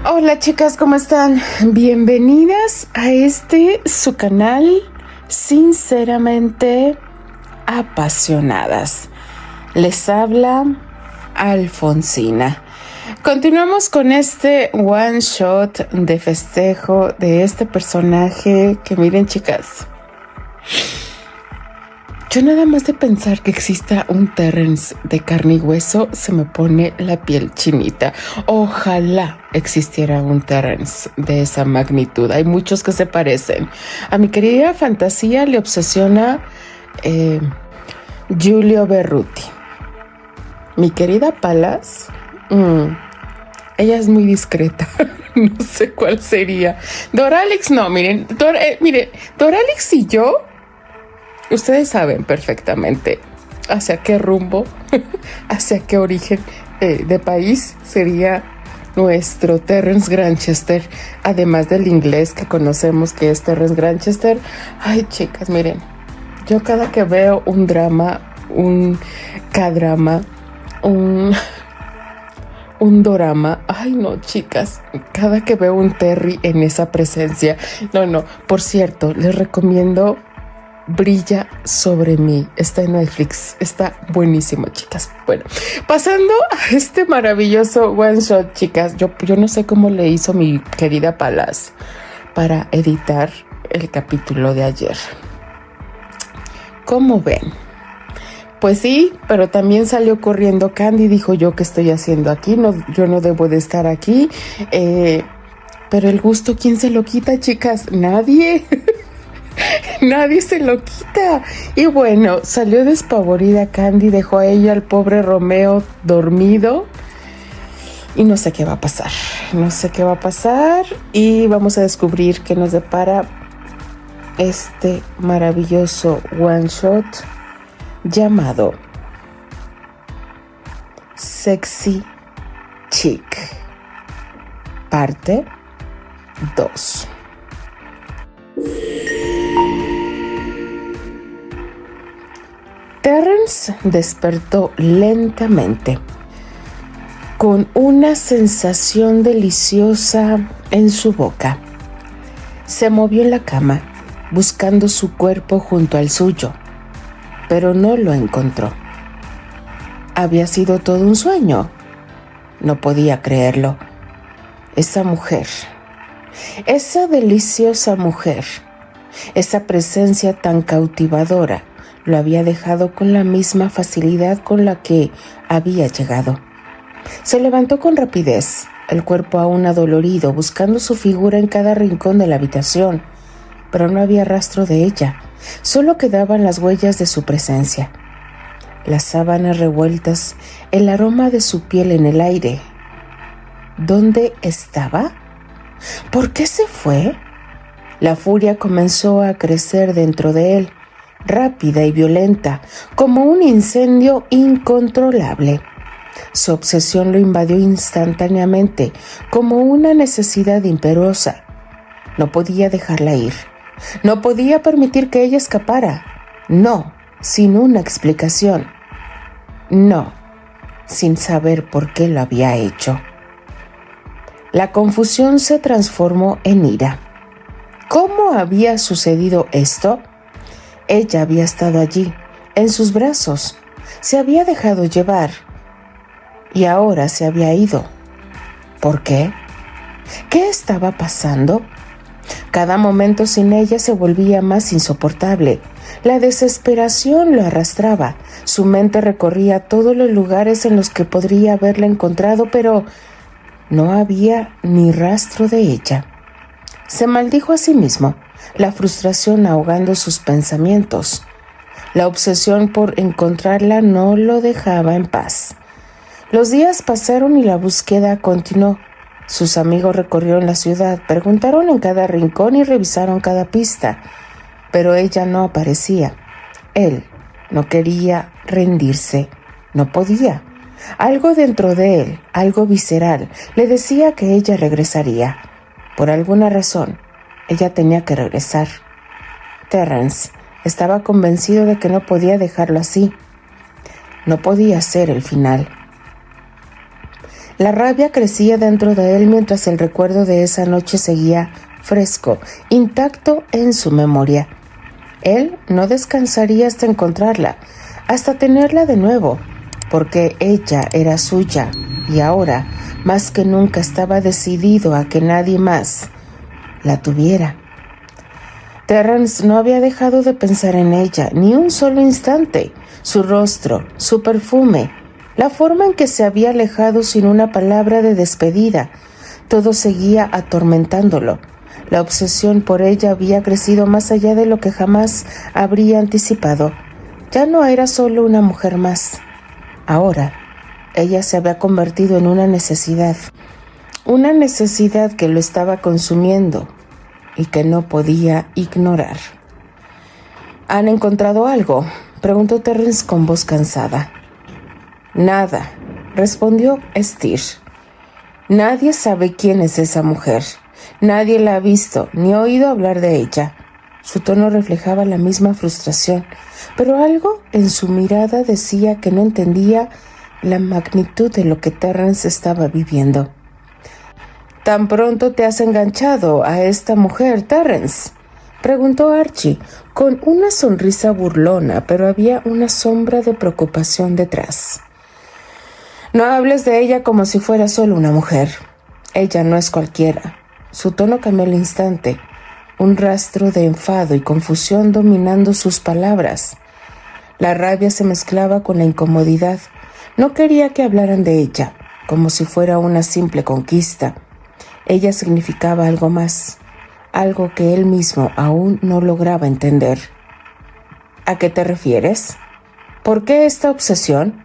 Hola chicas, ¿cómo están? Bienvenidas a su canal Sinceramente Apasionadas. Les habla Alfonsina. Continuamos con este one shot de festejo de este personaje que miren chicas. Yo nada más de pensar que exista un Terrence de carne y hueso se me pone la piel chinita. Ojalá existiera un Terrence de esa magnitud. Hay muchos que se parecen. A mi querida fantasía le obsesiona Giulio Berruti. Mi querida Palas, ella es muy discreta. No sé cuál sería. Doralix no, miren, Doralix y yo, ustedes saben perfectamente hacia qué rumbo, hacia qué origen de país sería nuestro Terrence Granchester, además del inglés que conocemos que es Terrence Granchester. Ay, chicas, miren, yo cada que veo un drama, un K-drama, un dorama, ay no, chicas, cada que veo un Terry en esa presencia, no, por cierto, les recomiendo Brilla sobre mí, está en Netflix, está buenísimo, chicas. Bueno, pasando a este maravilloso one shot, chicas, yo no sé cómo le hizo mi querida Palas para editar el capítulo de ayer. ¿Cómo ven? Pues sí, pero también salió corriendo Candy, dijo yo, ¿qué estoy haciendo aquí? No, yo no debo de estar aquí, pero el gusto, ¿quién se lo quita, chicas? Nadie. Nadie se lo quita. Y bueno, salió despavorida Candy, dejó a ella al pobre Romeo dormido. Y no sé qué va a pasar. No sé qué va a pasar. Y vamos a descubrir qué nos depara este maravilloso one shot llamado Sexy Chick, parte 2. Terrence despertó lentamente, con una sensación deliciosa en su boca. Se movió en la cama, buscando su cuerpo junto al suyo, pero no lo encontró. Había sido todo un sueño. No podía creerlo. Esa mujer, esa deliciosa mujer, esa presencia tan cautivadora, lo había dejado con la misma facilidad con la que había llegado. Se levantó con rapidez, el cuerpo aún adolorido, buscando su figura en cada rincón de la habitación, pero no había rastro de ella. Solo quedaban las huellas de su presencia. Las sábanas revueltas, el aroma de su piel en el aire. ¿Dónde estaba? ¿Por qué se fue? La furia comenzó a crecer dentro de él, rápida y violenta, como un incendio incontrolable. Su obsesión lo invadió instantáneamente, como una necesidad imperiosa. No podía dejarla ir. No podía permitir que ella escapara. No, sin una explicación. No, sin saber por qué lo había hecho. La confusión se transformó en ira. ¿Cómo había sucedido esto? Ella había estado allí, en sus brazos, se había dejado llevar y ahora se había ido. ¿Por qué? ¿Qué estaba pasando? Cada momento sin ella se volvía más insoportable. La desesperación lo arrastraba. Su mente recorría todos los lugares en los que podría haberla encontrado, pero no había ni rastro de ella. Se maldijo a sí mismo, la frustración ahogando sus pensamientos. La obsesión por encontrarla no lo dejaba en paz. Los días pasaron y la búsqueda continuó. Sus amigos recorrieron la ciudad, preguntaron en cada rincón y revisaron cada pista, pero ella no aparecía. Él no quería rendirse, no podía. Algo dentro de él, algo visceral, le decía que ella regresaría. Por alguna razón, ella tenía que regresar. Terrence estaba convencido de que no podía dejarlo así. No podía ser el final. La rabia crecía dentro de él mientras el recuerdo de esa noche seguía fresco, intacto en su memoria. Él no descansaría hasta encontrarla, hasta tenerla de nuevo, porque ella era suya y ahora, más que nunca, estaba decidido a que nadie más la tuviera. Terrence no había dejado de pensar en ella ni un solo instante. Su rostro, su perfume, la forma en que se había alejado sin una palabra de despedida, todo seguía atormentándolo. La obsesión por ella había crecido más allá de lo que jamás habría anticipado. Ya no era solo una mujer más. Ahora, ella se había convertido en una necesidad que lo estaba consumiendo y que no podía ignorar. ¿Han encontrado algo?, preguntó Terrence con voz cansada. Nada, respondió Steer. Nadie sabe quién es esa mujer. Nadie la ha visto ni oído hablar de ella. Su tono reflejaba la misma frustración, pero algo en su mirada decía que no entendía la magnitud de lo que Terrence estaba viviendo. ¿Tan pronto te has enganchado a esta mujer, Terrence?, preguntó Archie, con una sonrisa burlona, pero había una sombra de preocupación detrás. No hables de ella como si fuera solo una mujer. Ella no es cualquiera. Su tono cambió al instante, un rastro de enfado y confusión dominando sus palabras. La rabia se mezclaba con la incomodidad. No quería que hablaran de ella, como si fuera una simple conquista. Ella significaba algo más, algo que él mismo aún no lograba entender. ¿A qué te refieres? ¿Por qué esta obsesión?,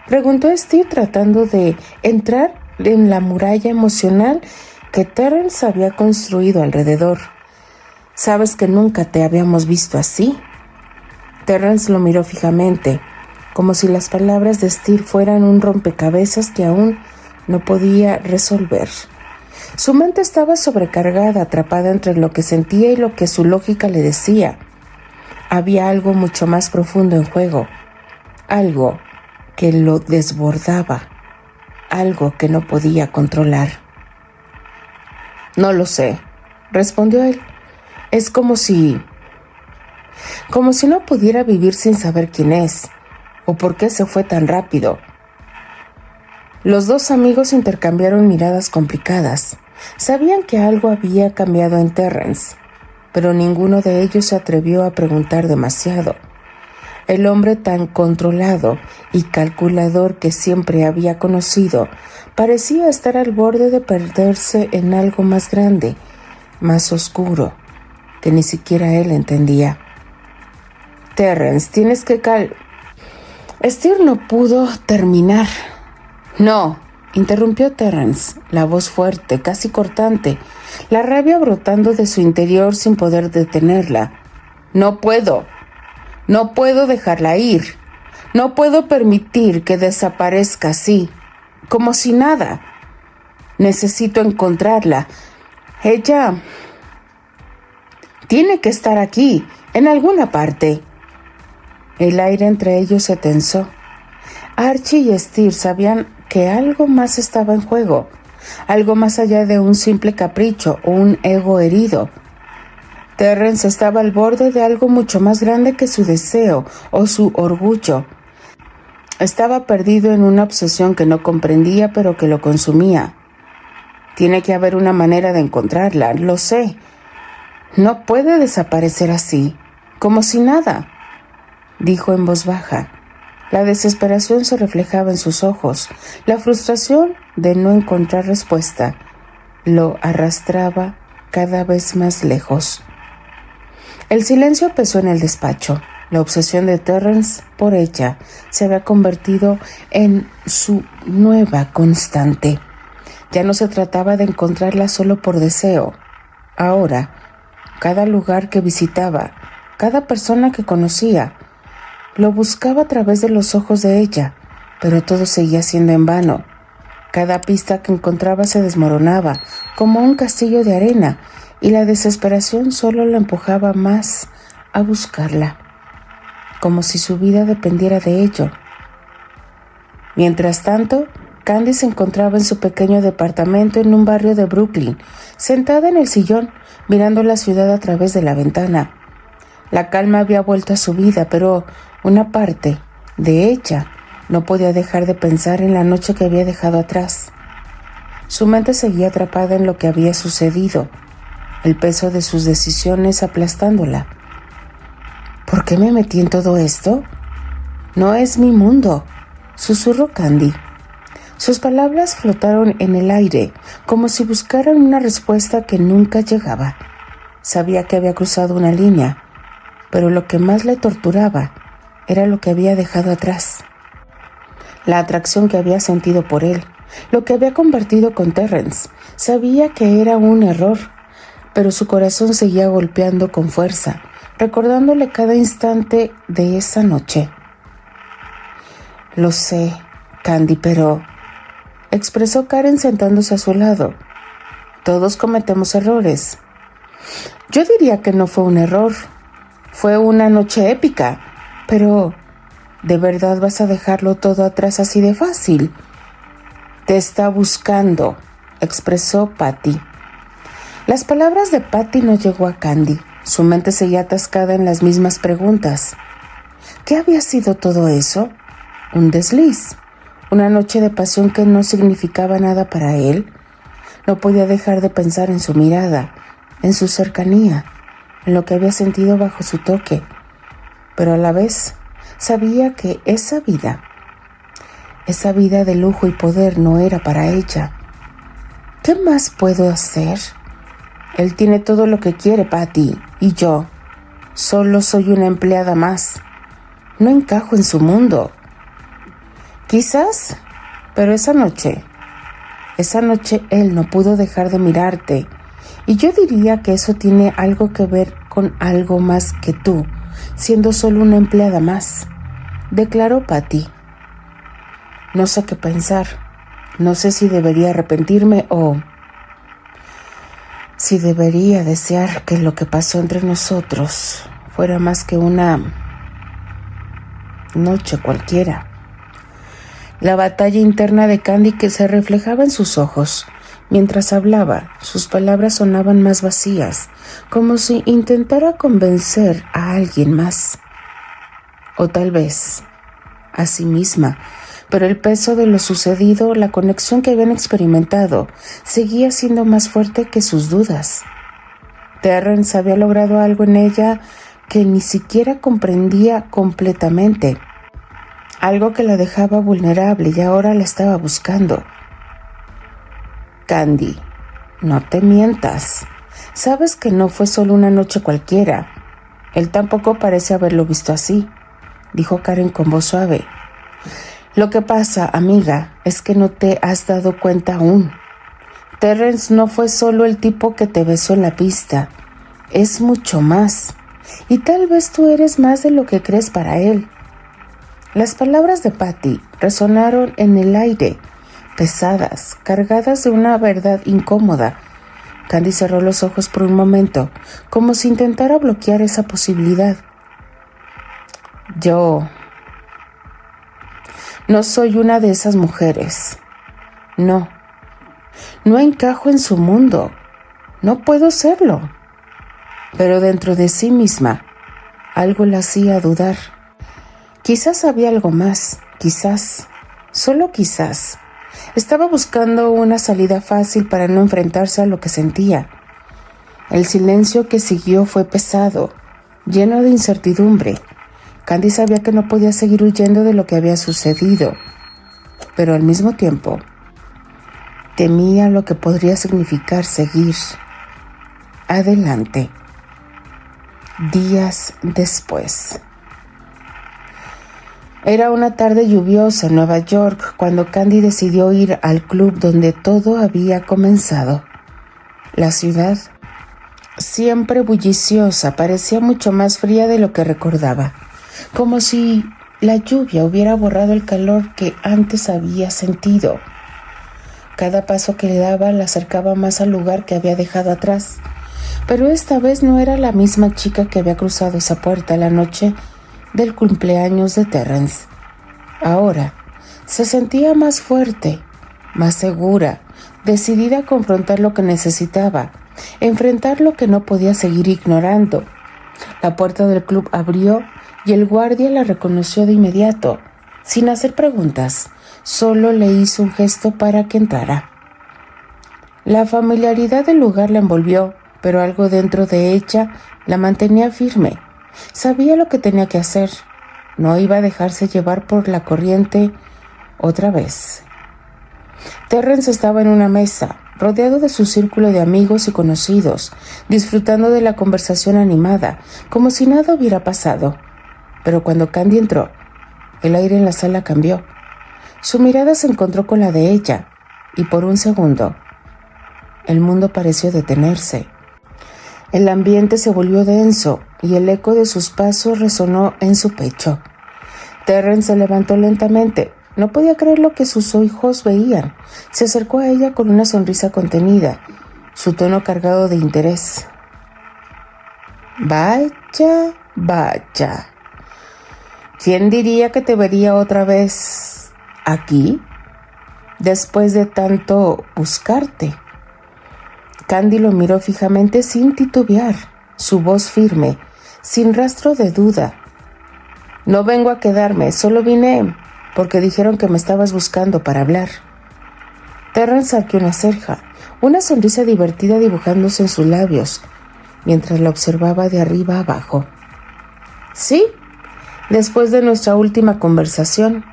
preguntó Steve, tratando de entrar en la muralla emocional que Terrence había construido alrededor. ¿Sabes que nunca te habíamos visto así? Terrence lo miró fijamente, como si las palabras de Steve fueran un rompecabezas que aún no podía resolver. Su mente estaba sobrecargada, atrapada entre lo que sentía y lo que su lógica le decía. Había algo mucho más profundo en juego, algo que lo desbordaba, algo que no podía controlar. No lo sé, respondió él. Es como si no pudiera vivir sin saber quién es, o por qué se fue tan rápido. Los dos amigos intercambiaron miradas complicadas. Sabían que algo había cambiado en Terrence, pero ninguno de ellos se atrevió a preguntar demasiado. El hombre tan controlado y calculador que siempre había conocido parecía estar al borde de perderse en algo más grande, más oscuro, que ni siquiera él entendía. Terrence, tienes que Steer no pudo terminar. No, interrumpió Terrence, la voz fuerte, casi cortante, la rabia brotando de su interior sin poder detenerla. No puedo dejarla ir. No puedo permitir que desaparezca así, como si nada. Necesito encontrarla. Ella tiene que estar aquí, en alguna parte. El aire entre ellos se tensó. Archie y Steve sabían que algo más estaba en juego, algo más allá de un simple capricho o un ego herido. Terrence estaba al borde de algo mucho más grande que su deseo o su orgullo. Estaba perdido en una obsesión que no comprendía, pero que lo consumía. Tiene que haber una manera de encontrarla, lo sé. No puede desaparecer así, como si nada, dijo en voz baja. La desesperación se reflejaba en sus ojos. La frustración de no encontrar respuesta lo arrastraba cada vez más lejos. El silencio pesó en el despacho. La obsesión de Terrence por ella se había convertido en su nueva constante. Ya no se trataba de encontrarla solo por deseo. Ahora, cada lugar que visitaba, cada persona que conocía, lo buscaba a través de los ojos de ella, pero todo seguía siendo en vano. Cada pista que encontraba se desmoronaba, como un castillo de arena, y la desesperación solo la empujaba más a buscarla, como si su vida dependiera de ello. Mientras tanto, Candy se encontraba en su pequeño departamento en un barrio de Brooklyn, sentada en el sillón, mirando la ciudad a través de la ventana. La calma había vuelto a su vida, pero una parte de ella no podía dejar de pensar en la noche que había dejado atrás. Su mente seguía atrapada en lo que había sucedido, el peso de sus decisiones aplastándola. ¿Por qué me metí en todo esto? No es mi mundo, susurró Candy. Sus palabras flotaron en el aire, como si buscaran una respuesta que nunca llegaba. Sabía que había cruzado una línea, pero lo que más le torturaba era lo que había dejado atrás. La atracción que había sentido por él, lo que había compartido con Terrence. Sabía que era un error, pero su corazón seguía golpeando con fuerza, recordándole cada instante de esa noche. Lo sé, Candy, pero... expresó Karen sentándose a su lado. Todos cometemos errores. Yo diría que no fue un error. Fue una noche épica. Pero, ¿de verdad vas a dejarlo todo atrás así de fácil? Te está buscando, expresó Patty. Las palabras de Patty no llegó a Candy. Su mente seguía atascada en las mismas preguntas. ¿Qué había sido todo eso? ¿Un desliz? ¿Una noche de pasión que no significaba nada para él? No podía dejar de pensar en su mirada, en su cercanía, en lo que había sentido bajo su toque. Pero a la vez sabía que esa vida de lujo y poder no era para ella. ¿Qué más puedo hacer? Él tiene todo lo que quiere, Patty, y yo solo soy una empleada más. No encajo en su mundo. Quizás, pero esa noche él no pudo dejar de mirarte, y yo diría que eso tiene algo que ver con algo más que tú, siendo solo una empleada más, declaró Patty. No sé qué pensar. No sé si debería arrepentirme o si debería desear que lo que pasó entre nosotros fuera más que una noche cualquiera. La batalla interna de Candy que se reflejaba en sus ojos. Mientras hablaba, sus palabras sonaban más vacías, como si intentara convencer a alguien más. O tal vez a sí misma, pero el peso de lo sucedido, la conexión que habían experimentado, seguía siendo más fuerte que sus dudas. Terrence había logrado algo en ella que ni siquiera comprendía completamente. Algo que la dejaba vulnerable y ahora la estaba buscando. Candy, no te mientas. Sabes que no fue solo una noche cualquiera. Él tampoco parece haberlo visto así, dijo Karen con voz suave. Lo que pasa, amiga, es que no te has dado cuenta aún. Terrence no fue solo el tipo que te besó en la pista. Es mucho más. Y tal vez tú eres más de lo que crees para él. Las palabras de Patty resonaron en el aire, pesadas, cargadas de una verdad incómoda. Candy cerró los ojos por un momento, como si intentara bloquear esa posibilidad. Yo no soy una de esas mujeres. No encajo en su mundo. No puedo serlo. Pero dentro de sí misma, algo la hacía dudar. Quizás había algo más, quizás, solo quizás. Estaba buscando una salida fácil para no enfrentarse a lo que sentía. El silencio que siguió fue pesado, lleno de incertidumbre. Candy sabía que no podía seguir huyendo de lo que había sucedido, pero al mismo tiempo temía lo que podría significar seguir adelante. Días después. Era una tarde lluviosa en Nueva York cuando Candy decidió ir al club donde todo había comenzado. La ciudad, siempre bulliciosa, parecía mucho más fría de lo que recordaba, como si la lluvia hubiera borrado el calor que antes había sentido. Cada paso que le daba la acercaba más al lugar que había dejado atrás, pero esta vez no era la misma chica que había cruzado esa puerta la noche del cumpleaños de Terrence. Ahora se sentía más fuerte, más segura, decidida a confrontar lo que necesitaba, enfrentar lo que no podía seguir ignorando. La puerta del club abrió y el guardia la reconoció de inmediato, sin hacer preguntas. Solo le hizo un gesto para que entrara. La familiaridad del lugar la envolvió, pero algo dentro de ella la mantenía firme. Sabía lo que tenía que hacer. No iba a dejarse llevar por la corriente otra vez. Terrence estaba en una mesa, rodeado de su círculo de amigos y conocidos, disfrutando de la conversación animada, como si nada hubiera pasado. Pero cuando Candy entró, el aire en la sala cambió. Su mirada se encontró con la de ella, y por un segundo, el mundo pareció detenerse. El ambiente se volvió denso, y el eco de sus pasos resonó en su pecho. Terrence se levantó lentamente. No podía creer lo que sus ojos veían. Se acercó a ella con una sonrisa contenida, su tono cargado de interés. Vaya, vaya. ¿Quién diría que te vería otra vez aquí? Después de tanto buscarte. Candy lo miró fijamente sin titubear, su voz firme, sin rastro de duda. No vengo a quedarme, solo vine porque dijeron que me estabas buscando para hablar. Terrence arqueó una ceja, una sonrisa divertida dibujándose en sus labios, mientras la observaba de arriba a abajo. Sí, después de nuestra última conversación,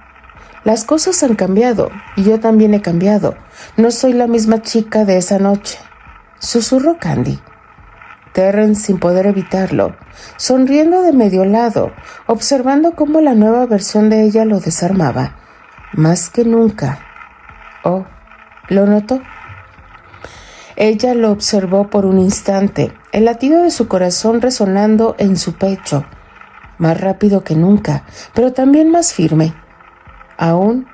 las cosas han cambiado y yo también he cambiado. No soy la misma chica de esa noche, susurró Candy. Terrence, sin poder evitarlo, sonriendo de medio lado, observando cómo la nueva versión de ella lo desarmaba, más que nunca. Oh, ¿lo notó? Ella lo observó por un instante, el latido de su corazón resonando en su pecho, más rápido que nunca, pero también más firme. Aún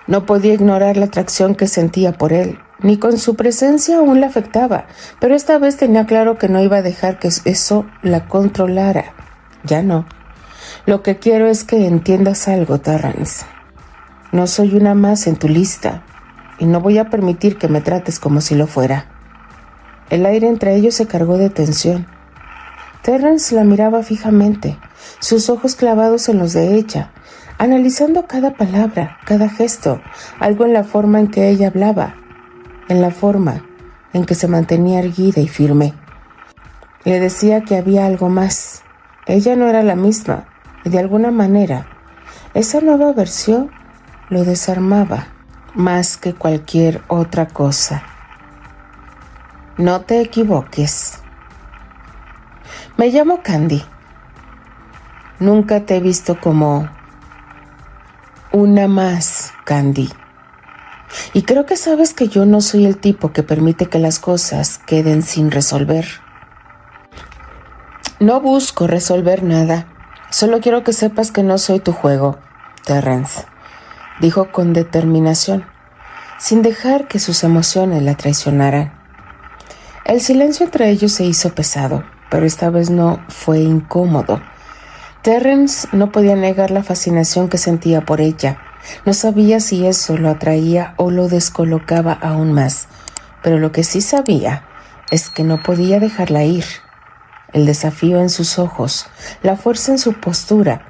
no podía ignorar la atracción que sentía por él, ni con su presencia aún la afectaba, pero esta vez tenía claro que no iba a dejar que eso la controlara. Ya no. Lo que quiero es que entiendas algo, Terrence. No soy una más en tu lista, y no voy a permitir que me trates como si lo fuera. El aire entre ellos se cargó de tensión. Terrence la miraba fijamente, sus ojos clavados en los de ella, analizando cada palabra, cada gesto, algo en la forma en que ella hablaba, en la forma en que se mantenía erguida y firme. Le decía que había algo más. Ella no era la misma, y de alguna manera, esa nueva versión lo desarmaba más que cualquier otra cosa. No te equivoques. Me llamo Candy. Nunca te he visto como una más, Candy. Y creo que sabes que yo no soy el tipo que permite que las cosas queden sin resolver. No busco resolver nada. Solo quiero que sepas que no soy tu juego, Terrence, dijo con determinación, sin dejar que sus emociones la traicionaran. El silencio entre ellos se hizo pesado, pero esta vez no fue incómodo. Terrence no podía negar la fascinación que sentía por ella. No sabía si eso lo atraía o lo descolocaba aún más, pero lo que sí sabía es que no podía dejarla ir. El desafío en sus ojos, la fuerza en su postura,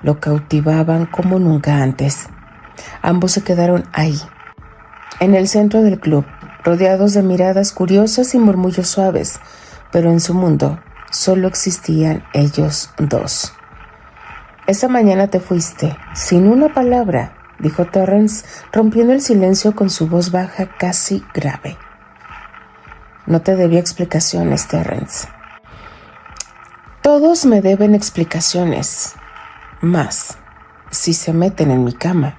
lo cautivaban como nunca antes. Ambos se quedaron ahí, en el centro del club, rodeados de miradas curiosas y murmullos suaves, pero en su mundo solo existían ellos dos. Esa mañana te fuiste, sin una palabra, dijo Terrence, rompiendo el silencio con su voz baja casi grave. No te debía explicaciones, Terrence. Todos me deben explicaciones, más si se meten en mi cama.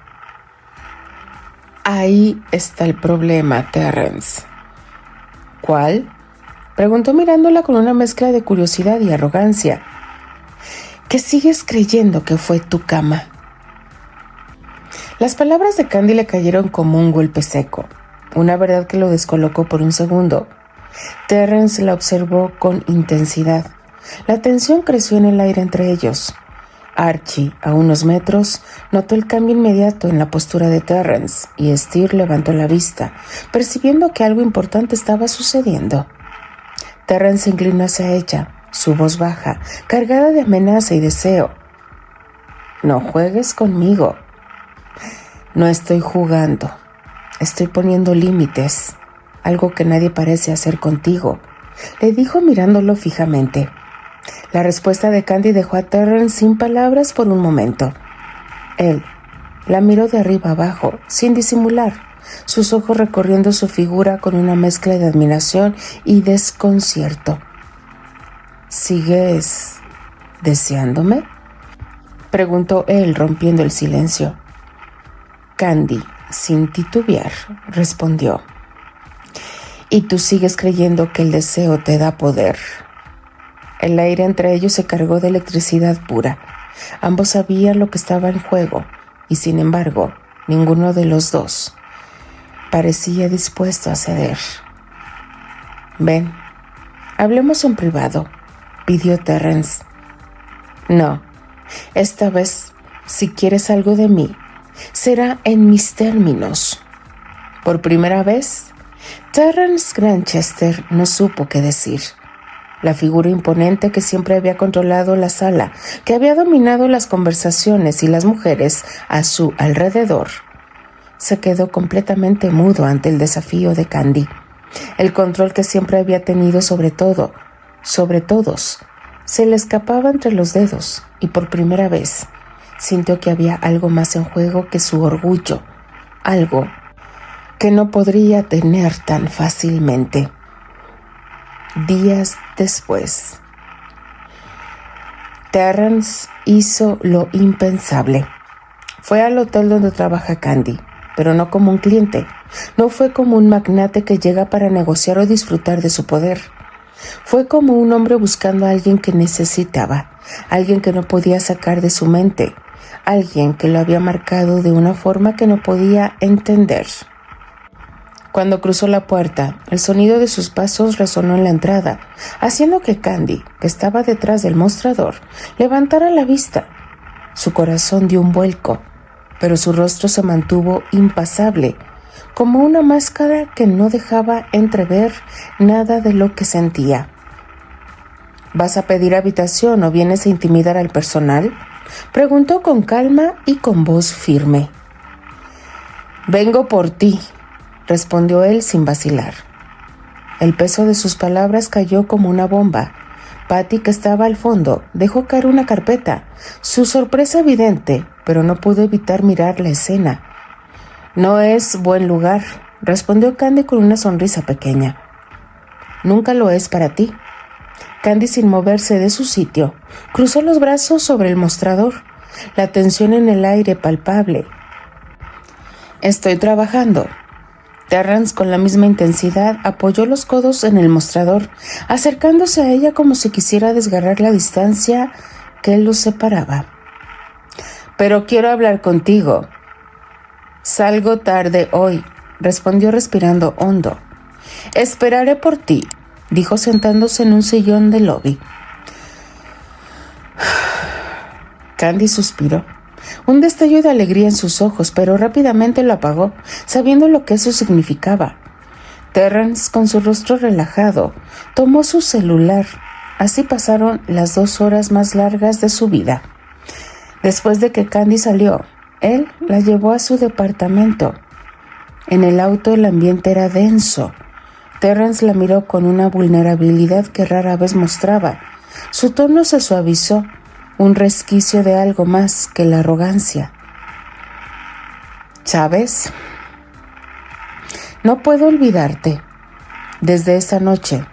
Ahí está el problema, Terrence. ¿Cuál? Preguntó mirándola con una mezcla de curiosidad y arrogancia. ¿Que sigues creyendo que fue tu cama? Las palabras de Candy le cayeron como un golpe seco, una verdad que lo descolocó por un segundo. Terrence la observó con intensidad. La tensión creció en el aire entre ellos. Archie, a unos metros, notó el cambio inmediato en la postura de Terrence y Steer levantó la vista, percibiendo que algo importante estaba sucediendo. Terrence se inclinó hacia ella, su voz baja, cargada de amenaza y deseo. «No juegues conmigo». «No estoy jugando. Estoy poniendo límites, algo que nadie parece hacer contigo», le dijo mirándolo fijamente. La respuesta de Candy dejó a Terrence sin palabras por un momento. Él la miró de arriba abajo, sin disimular, sus ojos recorriendo su figura con una mezcla de admiración y desconcierto. «¿Sigues deseándome?», preguntó él, rompiendo el silencio. Candy, sin titubear, respondió. «¿Y tú sigues creyendo que el deseo te da poder?». El aire entre ellos se cargó de electricidad pura. Ambos sabían lo que estaba en juego, y sin embargo, ninguno de los dos parecía dispuesto a ceder. «Ven, hablemos en privado», pidió Terrence. «No, esta vez, si quieres algo de mí, será en mis términos». Por primera vez, Terrence Grantchester no supo qué decir. La figura imponente que siempre había controlado la sala, que había dominado las conversaciones y las mujeres a su alrededor, se quedó completamente mudo ante el desafío de Candy. El control que siempre había tenido sobre todo, sobre todos, se le escapaba entre los dedos y por primera vez sintió que había algo más en juego que su orgullo, algo que no podría tener tan fácilmente. Días después, Terrence hizo lo impensable. Fue al hotel donde trabaja Candy, pero no como un cliente. No fue como un magnate que llega para negociar o disfrutar de su poder. Fue como un hombre buscando a alguien que necesitaba, alguien que no podía sacar de su mente, alguien que lo había marcado de una forma que no podía entender. Cuando cruzó la puerta, el sonido de sus pasos resonó en la entrada, haciendo que Candy, que estaba detrás del mostrador, levantara la vista. Su corazón dio un vuelco, pero su rostro se mantuvo impasible, como una máscara que no dejaba entrever nada de lo que sentía. «¿Vas a pedir habitación o vienes a intimidar al personal?», preguntó con calma y con voz firme. «Vengo por ti», respondió él sin vacilar. El peso de sus palabras cayó como una bomba. Patty, que estaba al fondo, dejó caer una carpeta, su sorpresa evidente, pero no pudo evitar mirar la escena. «No es buen lugar», respondió Candy con una sonrisa pequeña. «Nunca lo es para ti». Candy, sin moverse de su sitio, cruzó los brazos sobre el mostrador, la tensión en el aire palpable. «Estoy trabajando». Terrence, con la misma intensidad, apoyó los codos en el mostrador, acercándose a ella como si quisiera desgarrar la distancia que los separaba. «Pero quiero hablar contigo». «Salgo tarde hoy», respondió respirando hondo. «Esperaré por ti», dijo sentándose en un sillón del lobby. Candy suspiró. Un destello de alegría en sus ojos, pero rápidamente lo apagó, sabiendo lo que eso significaba. Terrence, con su rostro relajado, tomó su celular. Así pasaron las 2 horas más largas de su vida. Después de que Candy salió, él la llevó a su departamento. En el auto el ambiente era denso. Terrence la miró con una vulnerabilidad que rara vez mostraba. Su tono se suavizó, un resquicio de algo más que la arrogancia. «¿Sabes? No puedo olvidarte. Desde esa noche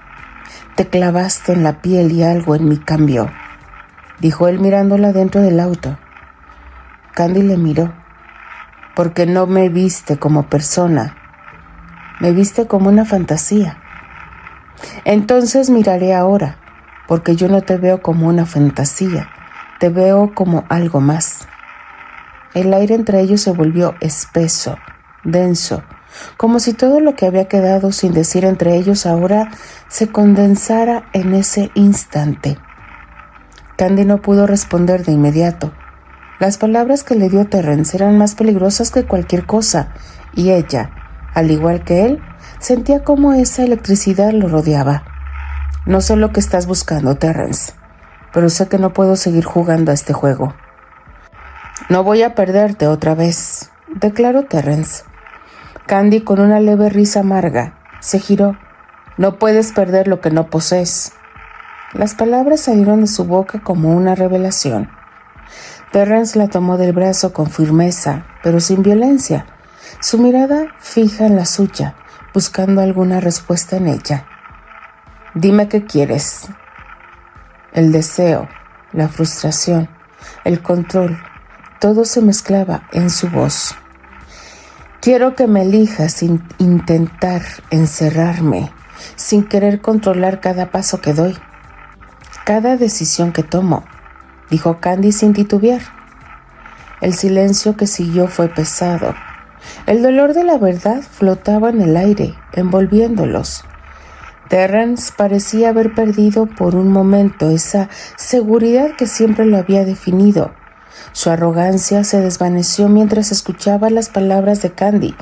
te clavaste en la piel y algo en mí cambió», dijo él mirándola dentro del auto. Candy le miró. «Porque no me viste como persona, me viste como una fantasía». «Entonces miraré ahora, porque yo no te veo como una fantasía, te veo como algo más». El aire entre ellos se volvió espeso, denso, como si todo lo que había quedado sin decir entre ellos ahora se condensara en ese instante. Candy no pudo responder de inmediato. Las palabras que le dio Terrence eran más peligrosas que cualquier cosa, y ella, al igual que él, sentía cómo esa electricidad lo rodeaba. No sé lo que estás buscando, Terrence, pero sé que no puedo seguir jugando a este juego. No voy a perderte otra vez, declaró Terrence. Candy, con una leve risa amarga, se giró. No puedes perder lo que no posees. Las palabras salieron de su boca como una revelación. Terrence la tomó del brazo con firmeza, pero sin violencia, su mirada fija en la suya, buscando alguna respuesta en ella. Dime qué quieres. El deseo, la frustración, el control, todo se mezclaba en su voz. Quiero que me elijas sin intentar encerrarme, sin querer controlar cada paso que doy, cada decisión que tomo, dijo Candy sin titubear. El silencio que siguió fue pesado. El dolor de la verdad flotaba en el aire, envolviéndolos. Terrence parecía haber perdido por un momento esa seguridad que siempre lo había definido. Su arrogancia se desvaneció mientras escuchaba las palabras de Candy,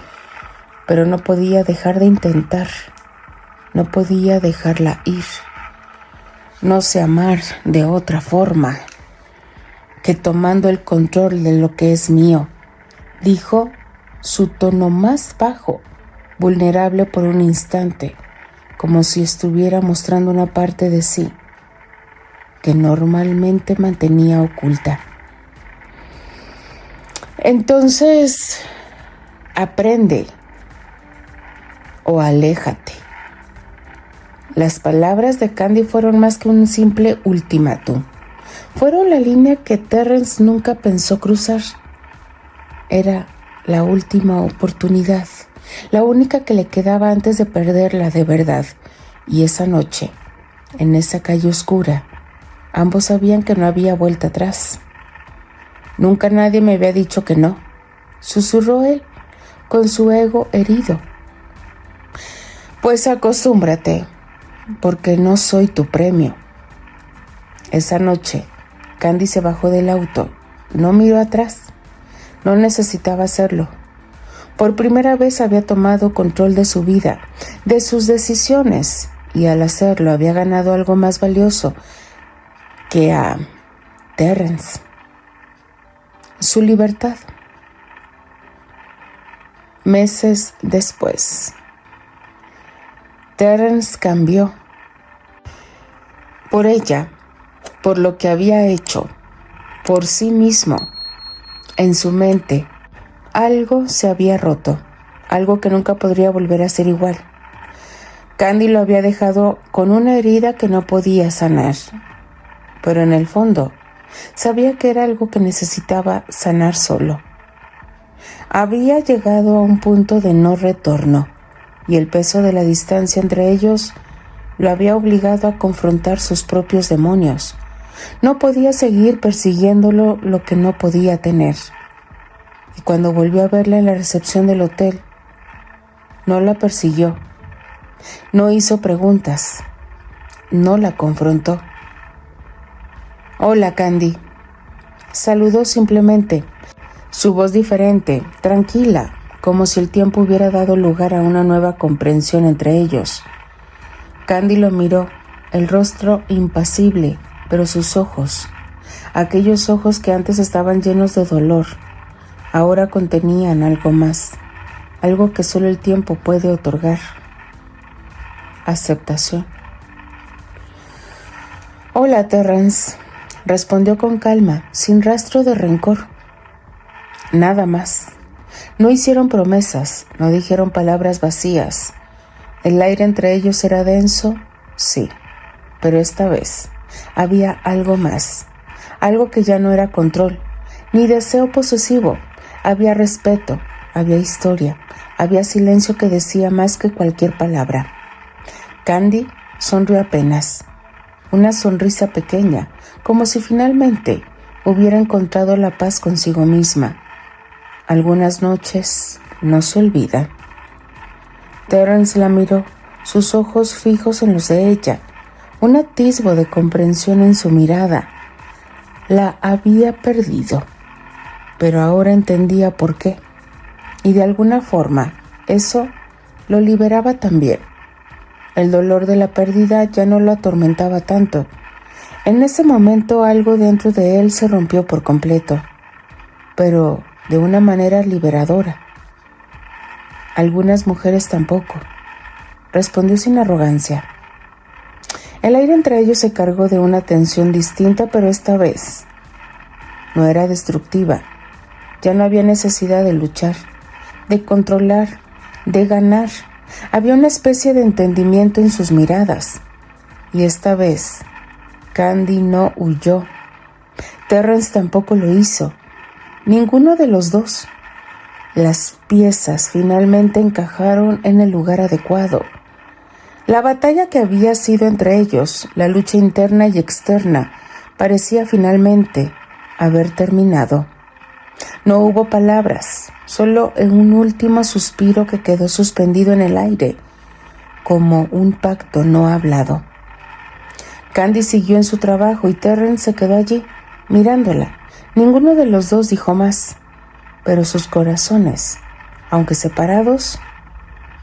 pero no podía dejar de intentar. No podía dejarla ir. No sé amar de otra forma que tomando el control de lo que es mío, dijo su tono más bajo, vulnerable por un instante, como si estuviera mostrando una parte de sí que normalmente mantenía oculta. Entonces, aprende o aléjate. Las palabras de Candy fueron más que un simple ultimátum. Fueron la línea que Terrence nunca pensó cruzar. Era la última oportunidad, la única que le quedaba antes de perderla de verdad. Y esa noche, en esa calle oscura, ambos sabían que no había vuelta atrás. Nunca nadie me había dicho que no, susurró él, con su ego herido. Pues acostúmbrate, porque no soy tu premio. Esa noche, Candy se bajó del auto, no miró atrás, no necesitaba hacerlo. Por primera vez había tomado control de su vida, de sus decisiones, y al hacerlo había ganado algo más valioso que a Terrence: su libertad. Meses después, Terrence cambió. Por ella, por lo que había hecho, por sí mismo. En su mente, algo se había roto, algo que nunca podría volver a ser igual. Candy lo había dejado con una herida que no podía sanar, pero en el fondo sabía que era algo que necesitaba sanar solo. Había llegado a un punto de no retorno, y el peso de la distancia entre ellos lo había obligado a confrontar sus propios demonios. No podía seguir persiguiéndolo lo que no podía tener. Y cuando volvió a verla en la recepción del hotel, no la persiguió, no hizo preguntas, no la confrontó. Hola, Candy. Saludó simplemente, su voz diferente, tranquila, como si el tiempo hubiera dado lugar a una nueva comprensión entre ellos. Candy lo miró, el rostro impasible, pero sus ojos, aquellos ojos que antes estaban llenos de dolor, ahora contenían algo más, algo que solo el tiempo puede otorgar: aceptación. Hola, Terrence, respondió con calma, sin rastro de rencor. Nada más. No hicieron promesas, no dijeron palabras vacías. El aire entre ellos era denso, sí, pero esta vez había algo más, algo que ya no era control, ni deseo posesivo. Había respeto, había historia, había silencio que decía más que cualquier palabra. Candy sonrió apenas, una sonrisa pequeña, como si finalmente hubiera encontrado la paz consigo misma. Algunas noches no se olvidan. Terrence la miró, sus ojos fijos en los de ella, un atisbo de comprensión en su mirada. la había perdido, pero ahora entendía por qué, y de alguna forma eso lo liberaba también. El dolor de la pérdida ya no lo atormentaba tanto. En ese momento algo dentro de él se rompió por completo, pero de una manera liberadora. Algunas mujeres tampoco, respondió sin arrogancia. El aire entre ellos se cargó de una tensión distinta, pero esta vez no era destructiva. Ya no había necesidad de luchar, de controlar, de ganar. Había una especie de entendimiento en sus miradas. Y esta vez, Candy no huyó. Terrence tampoco lo hizo. Ninguno de los dos. Las piezas finalmente encajaron en el lugar adecuado. La batalla que había sido entre ellos, la lucha interna y externa, parecía finalmente haber terminado. No hubo palabras, solo un último suspiro que quedó suspendido en el aire, como un pacto no hablado. Candy siguió en su trabajo y Terrence se quedó allí, mirándola. Ninguno de los dos dijo más, pero sus corazones, aunque separados,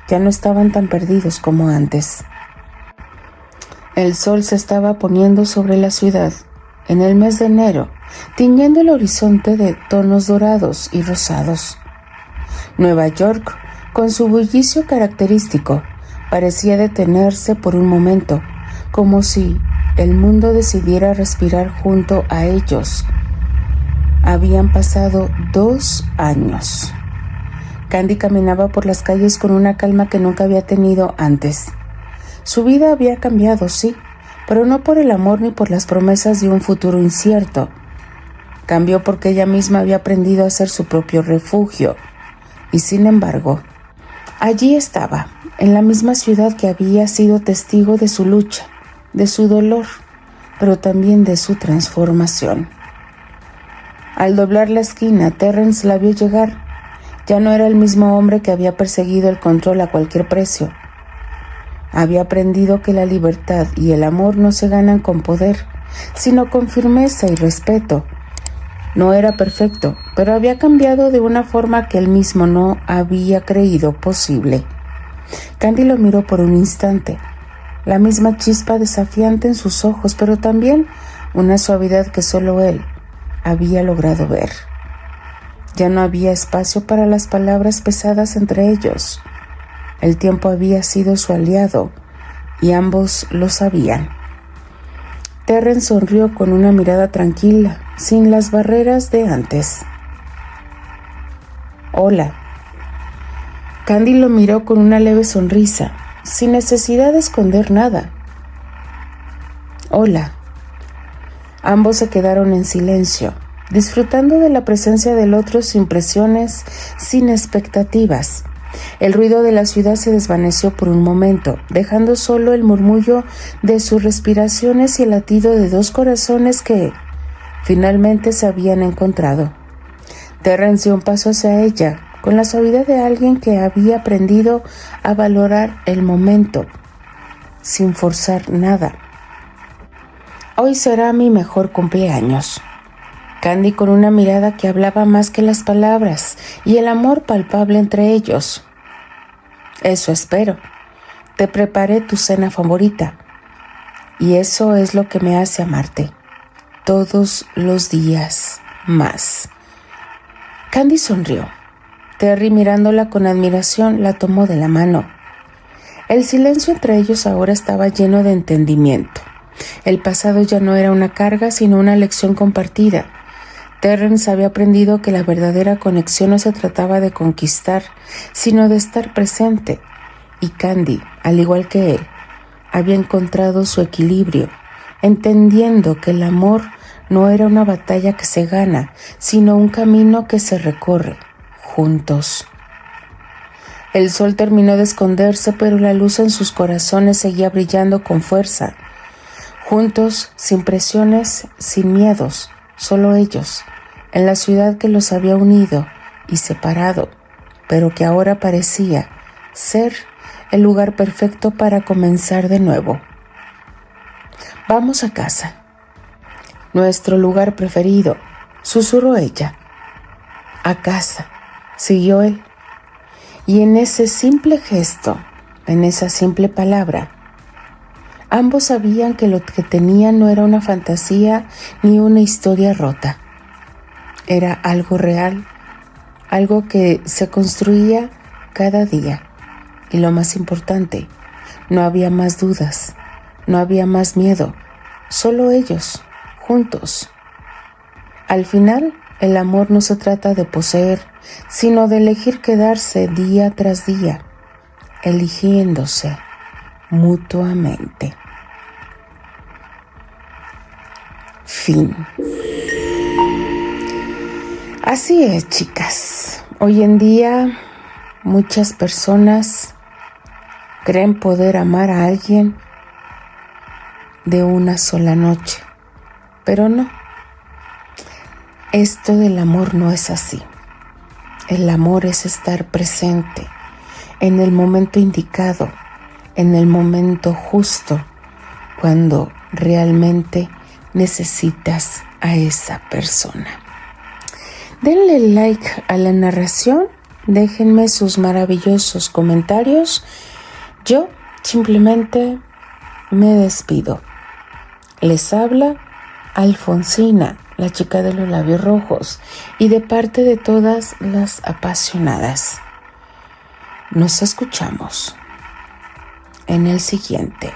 ya no estaban tan perdidos como antes. El sol se estaba poniendo sobre la ciudad en el mes de enero, tiñendo el horizonte de tonos dorados y rosados. Nueva York, con su bullicio característico, parecía detenerse por un momento, como si el mundo decidiera respirar junto a ellos. Habían pasado 2 años. Candy caminaba por las calles con una calma que nunca había tenido antes. Su vida había cambiado, sí, pero no por el amor ni por las promesas de un futuro incierto. Cambió porque ella misma había aprendido a ser su propio refugio. Y sin embargo, allí estaba, en la misma ciudad que había sido testigo de su lucha, de su dolor, pero también de su transformación. Al doblar la esquina, Terrence la vio llegar. Ya no era el mismo hombre que había perseguido el control a cualquier precio. Había aprendido que la libertad y el amor no se ganan con poder, sino con firmeza y respeto. No era perfecto, pero había cambiado de una forma que él mismo no había creído posible. Candy lo miró por un instante, la misma chispa desafiante en sus ojos, pero también una suavidad que solo él había logrado ver. Ya no había espacio para las palabras pesadas entre ellos. El tiempo había sido su aliado y ambos lo sabían. Terrence sonrió con una mirada tranquila, sin las barreras de antes. Hola. Candy lo miró con una leve sonrisa, sin necesidad de esconder nada. Hola. Ambos se quedaron en silencio, disfrutando de la presencia del otro sin presiones, sin expectativas. El ruido de la ciudad se desvaneció por un momento, dejando solo el murmullo de sus respiraciones y el latido de 2 corazones que finalmente se habían encontrado. Terrence dio un paso hacia ella, con la suavidad de alguien que había aprendido a valorar el momento, sin forzar nada. Hoy será mi mejor cumpleaños. Candy con una mirada que hablaba más que las palabras y el amor palpable entre ellos. Eso espero. Te preparé tu cena favorita. Y eso es lo que me hace amarte. Todos los días más. Candy sonrió. Terry, mirándola con admiración, la tomó de la mano. El silencio entre ellos ahora estaba lleno de entendimiento. El pasado ya no era una carga, sino una lección compartida. Terrence había aprendido que la verdadera conexión no se trataba de conquistar, sino de estar presente. Y Candy, al igual que él, había encontrado su equilibrio, entendiendo que el amor no era una batalla que se gana, sino un camino que se recorre juntos. El sol terminó de esconderse, pero la luz en sus corazones seguía brillando con fuerza. Juntos, sin presiones, sin miedos, solo ellos, en la ciudad que los había unido y separado, pero que ahora parecía ser el lugar perfecto para comenzar de nuevo. Vamos a casa. nuestro lugar preferido, susurró ella. A casa, siguió él. Y en ese simple gesto, en esa simple palabra, ambos sabían que lo que tenían no era una fantasía ni una historia rota. Era algo real, algo que se construía cada día. Y lo más importante, no había más dudas, no había más miedo, solo ellos, juntos. Al final, el amor no se trata de poseer, sino de elegir quedarse día tras día, eligiéndose mutuamente. Fin. Así es, chicas. Hoy en día muchas personas creen poder amar a alguien de una sola noche, pero no. Esto del amor no es así. El amor es estar presente en el momento indicado, en el momento justo, cuando realmente necesitas a esa persona. Denle like a la narración, déjenme sus maravillosos comentarios. Yo simplemente me despido. Les habla Alfonsina, la chica de los labios rojos, y de parte de todas las apasionadas. Nos escuchamos en el siguiente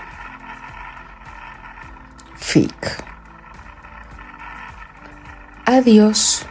FIC. Adiós.